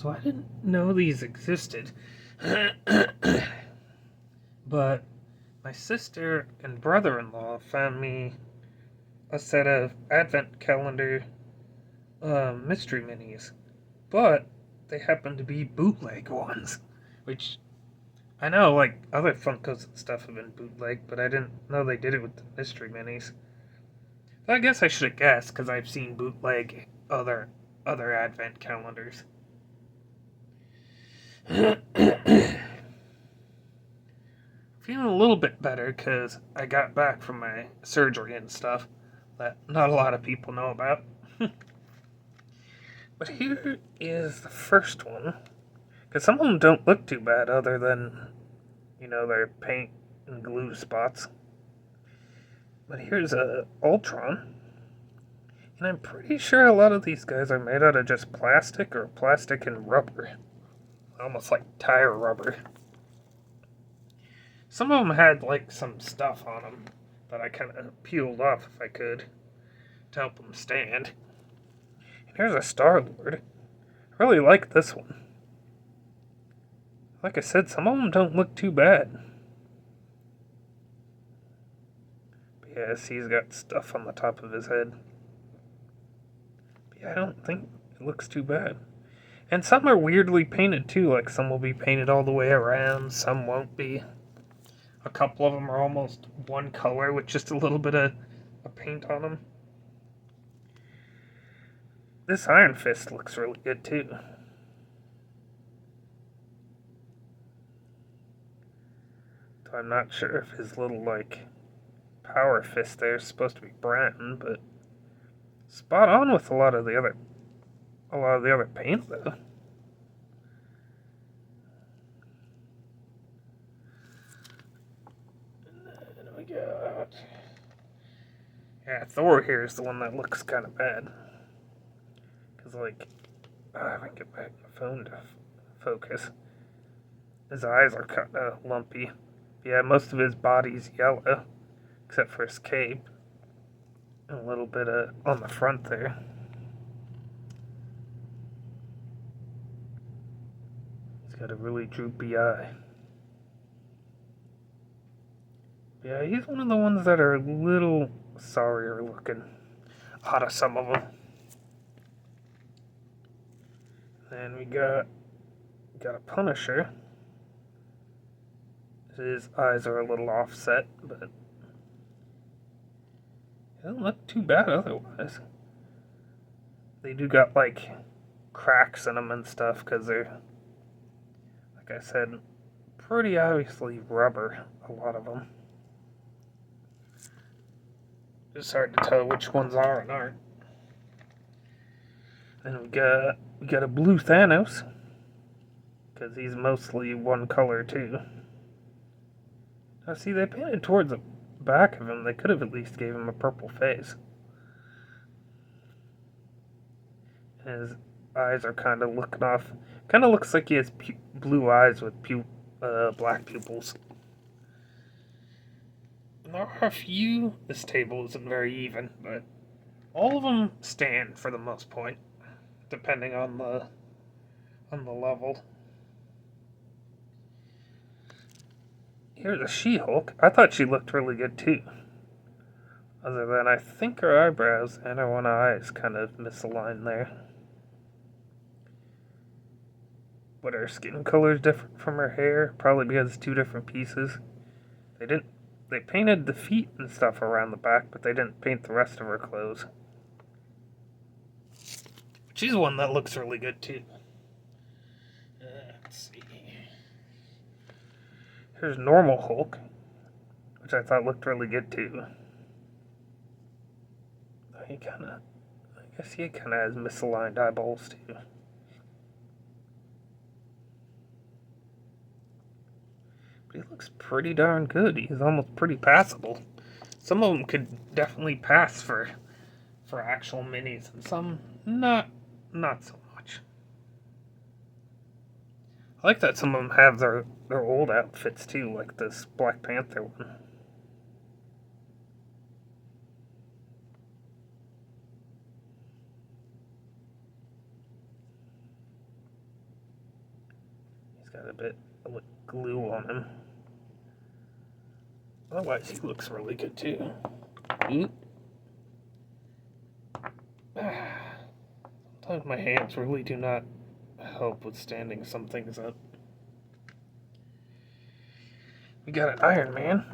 So I didn't know these existed. But my sister and brother-in-law found me a set of advent calendar mystery minis. But they happen to be bootleg ones. Which, I know, like, other Funkos and stuff have been bootleg, but I didn't know they did it with the mystery minis. I guess I should have guessed, because I've seen bootleg other advent calendars. Feeling a little bit better because I got back from my surgery and stuff that not a lot of people know about. But here is the first one. Because some of them don't look too bad other than, their paint and glue spots. But here's a Ultron. And I'm pretty sure a lot of these guys are made out of just plastic or plastic and rubber. Almost like tire rubber. Some of them had, like, some stuff on them that I kind of peeled off if I could to help them stand. And here's a Star-Lord. I really like this one. Like I said, some of them don't look too bad. But yes, he's got stuff on the top of his head. But yeah, I don't think it looks too bad. And some are weirdly painted too, like some will be painted all the way around, some won't be. A couple of them are almost one color with just a little bit of paint on them. This Iron Fist looks really good too. So I'm not sure if his little, like, power fist there is supposed to be brown, but spot on with a lot of the other paint though. And then we got, yeah, Thor here is the one that looks kind of bad. Because, like, I can get back my phone to focus. His eyes are kind of lumpy. Yeah, most of his body's yellow, except for his cape. And a little bit on the front there. He's got a really droopy eye. Yeah, he's one of the ones that are a little sorrier looking out of some of them. Then we got a Punisher. His eyes are a little offset, but it doesn't look too bad otherwise. They do got, like, cracks in them and stuff because they're, like I said, pretty obviously rubber, a lot of them. It's hard to tell which ones are and aren't. Then we got a blue Thanos, because he's mostly one color too. Now see, they painted towards the back of him. They could have at least gave him a purple face. His eyes are kind of looking off. Kind of looks like he has blue eyes with black pupils. There are a few. This table isn't very even, but all of them stand for the most point, depending on the level. Here's a She-Hulk. I thought she looked really good too. Other than I think her eyebrows and her one eye is kind of misaligned there. But her skin color is different from her hair, probably because it's two different pieces. They painted the feet and stuff around the back, but they didn't paint the rest of her clothes. She's one that looks really good too. Let's see. Here's normal Hulk, which I thought looked really good too. I guess he kind of has misaligned eyeballs too. But he looks pretty darn good. He's almost pretty passable. Some of them could definitely pass for actual minis, and some not so much. I like that some of them have their old outfits too, like this Black Panther one. He's got a bit of glue on him. Otherwise, he looks really good too. Sometimes my hands really do not help with standing some things up. We got an Iron Man,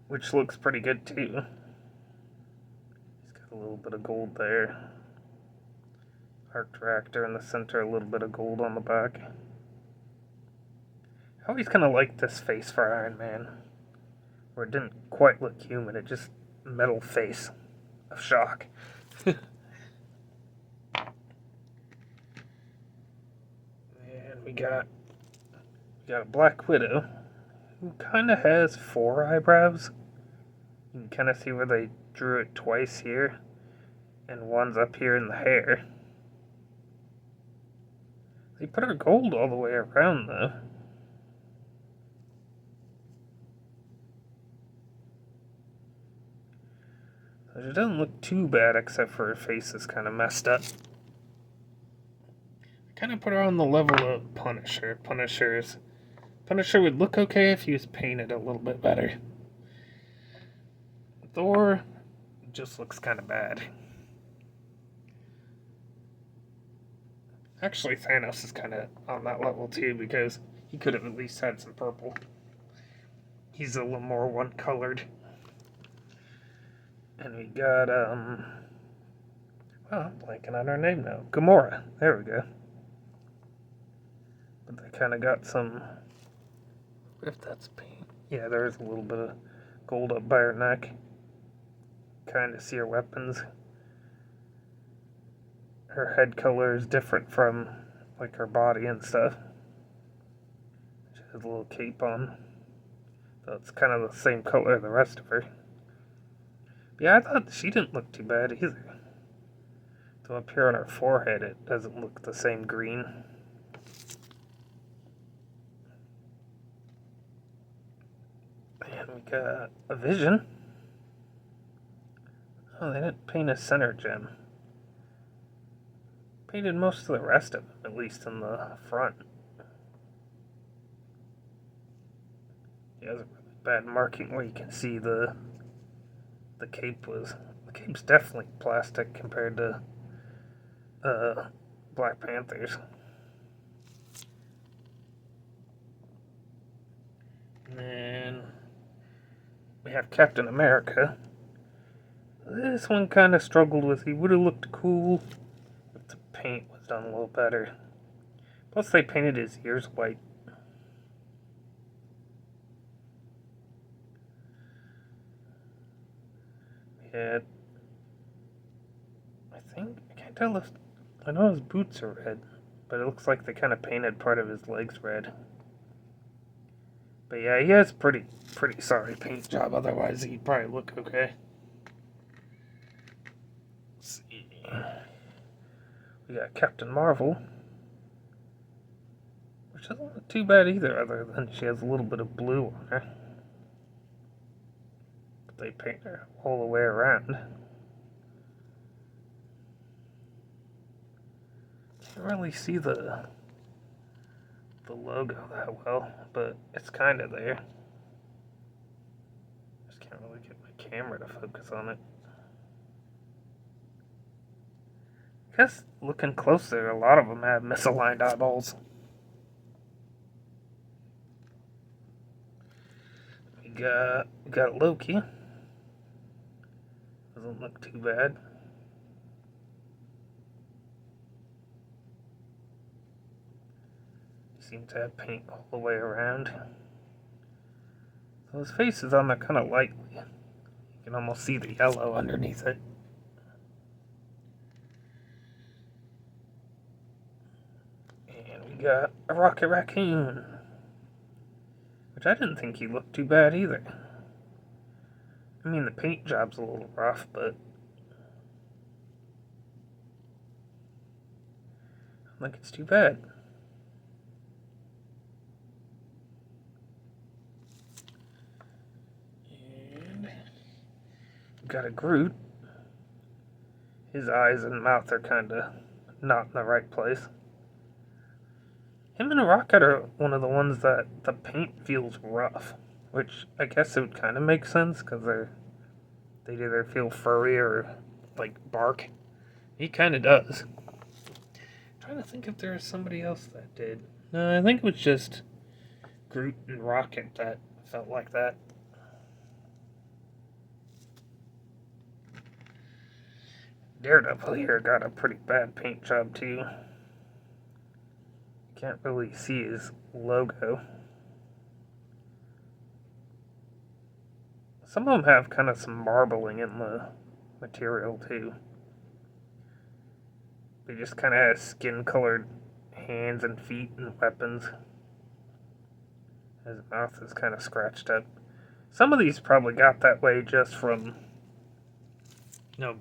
which looks pretty good too. He's got a little bit of gold there. Arc reactor in the center, a little bit of gold on the back. I always kind of liked this face for Iron Man, where it didn't quite look human, it just metal face of shock. And we got a Black Widow who kind of has 4 eyebrows. You can kind of see where they drew it twice here, and one's up here in the hair. They put her gold all the way around though. So she doesn't look too bad except for her face is kind of messed up. I kind of put her on the level of Punisher. Punisher would look okay if he was painted a little bit better. Thor just looks kind of bad. Actually, Thanos is kind of on that level too because he could have at least had some purple. He's a little more one-colored. And we got, well, I'm blanking on her name now. Gamora. There we go. But they kind of got some, if that's paint. Yeah, there is a little bit of gold up by her neck. Kind of see her weapons. Her head color is different from, like, her body and stuff. She has a little cape on. So it's kind of the same color as the rest of her. Yeah, I thought she didn't look too bad either. So up here on her forehead, it doesn't look the same green. And we got a Vision. Oh, they didn't paint a center gem. Painted most of the rest of them, at least in the front. He has a really bad marking where you can see the cape was. The cape's definitely plastic compared to Black Panther's. And then we have Captain America. This one kind of struggled with. He would have looked cool if the paint was done a little better. Plus, they painted his ears white. Yeah, I can't tell if, I know his boots are red, but it looks like they kind of painted part of his legs red. But yeah, he has pretty sorry paint job, otherwise he'd probably look okay. Let's see. We got Captain Marvel, which doesn't look too bad either, other than she has a little bit of blue on her. But they paint her all the way around. Can't really see the logo that well, but it's kind of there. Just can't really get my camera to focus on it. I guess looking closer, a lot of them have misaligned eyeballs. We got Loki. Doesn't look too bad. Seems to have paint all the way around. So his face is on there kind of lightly. You can almost see the yellow underneath it. And we got a Rocket Raccoon, which I didn't think he looked too bad either. I mean, the paint job's a little rough, but I don't think it's too bad. Got a Groot. His eyes and mouth are kind of not in the right place. Him and Rocket are one of the ones that the paint feels rough, which I guess it would kind of make sense because they either feel furry or like bark. He kind of does. I'm trying to think if there was somebody else that did. No, I think it was just Groot and Rocket that felt like that. Daredevil here got a pretty bad paint job too. Can't really see his logo. Some of them have kind of some marbling in the material too. He just kind of has skin-colored hands and feet and weapons. His mouth is kind of scratched up. Some of these probably got that way just from,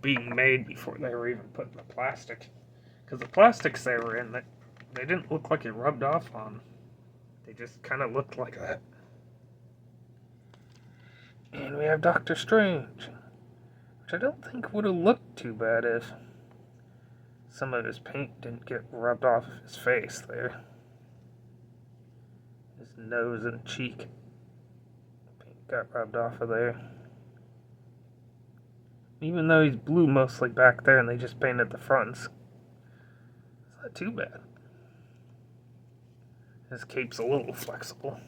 being made before they were even put in the plastic. Because the plastics they were in, they didn't look like it rubbed off on. They just kind of looked like that. And we have Doctor Strange, which I don't think would have looked too bad if some of his paint didn't get rubbed off of his face there. His nose and cheek. Paint got rubbed off of there. Even though he's blue mostly back there and they just painted the fronts, it's not too bad. His cape's a little flexible.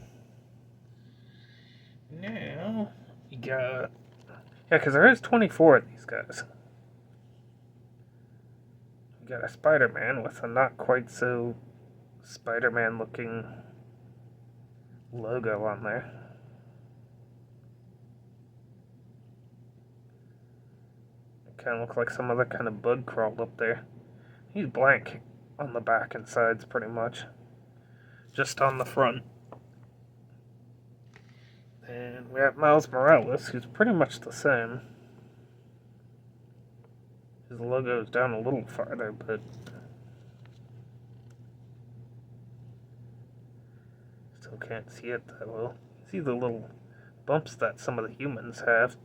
Now, you got... Yeah, because there is 24 of these guys. You got a Spider-Man with a not quite so Spider-Man looking logo on there. It kind of looks like some other kind of bug crawled up there. He's blank on the back and sides pretty much. Just on the front. And we have Miles Morales, who's pretty much the same. His logo is down a little farther, but still can't see it that well. You see the little bumps that some of the humans have.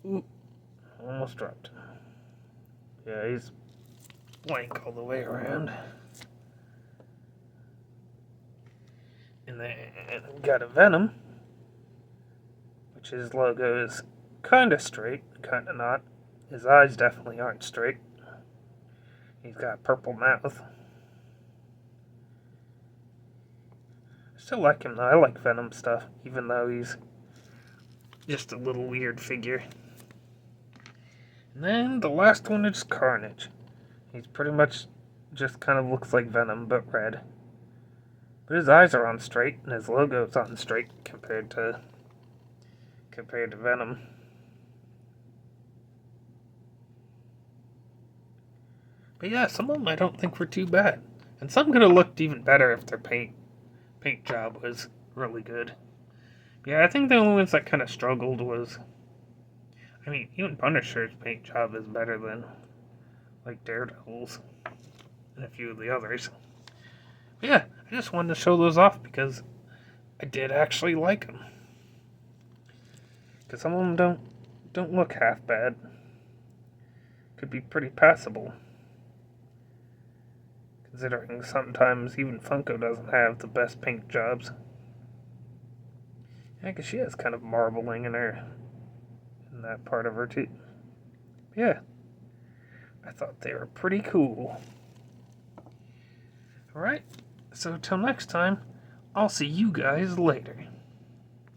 Ooh, almost dropped. Yeah, he's blank all the way around. And then we got a Venom, which his logo is kind of straight, kind of not. His eyes definitely aren't straight. He's got a purple mouth. I still like him though. I like Venom stuff, even though he's just a little weird figure. And then the last one is Carnage. He's pretty much just kind of looks like Venom, but red. But his eyes are on straight, and his logo's on straight compared to Venom. But yeah, some of them I don't think were too bad. And some could have looked even better if their paint job was really good. Yeah, I think the only ones that kind of struggled was... even Punisher's paint job is better than, like, Daredevil's and a few of the others. But yeah, I just wanted to show those off because I did actually like them. Because some of them don't look half bad. Could be pretty passable. Considering sometimes even Funko doesn't have the best paint jobs. Yeah, because she has kind of marbling in that part of her too. Yeah, I thought they were pretty cool. Alright, so till next time, I'll see you guys later.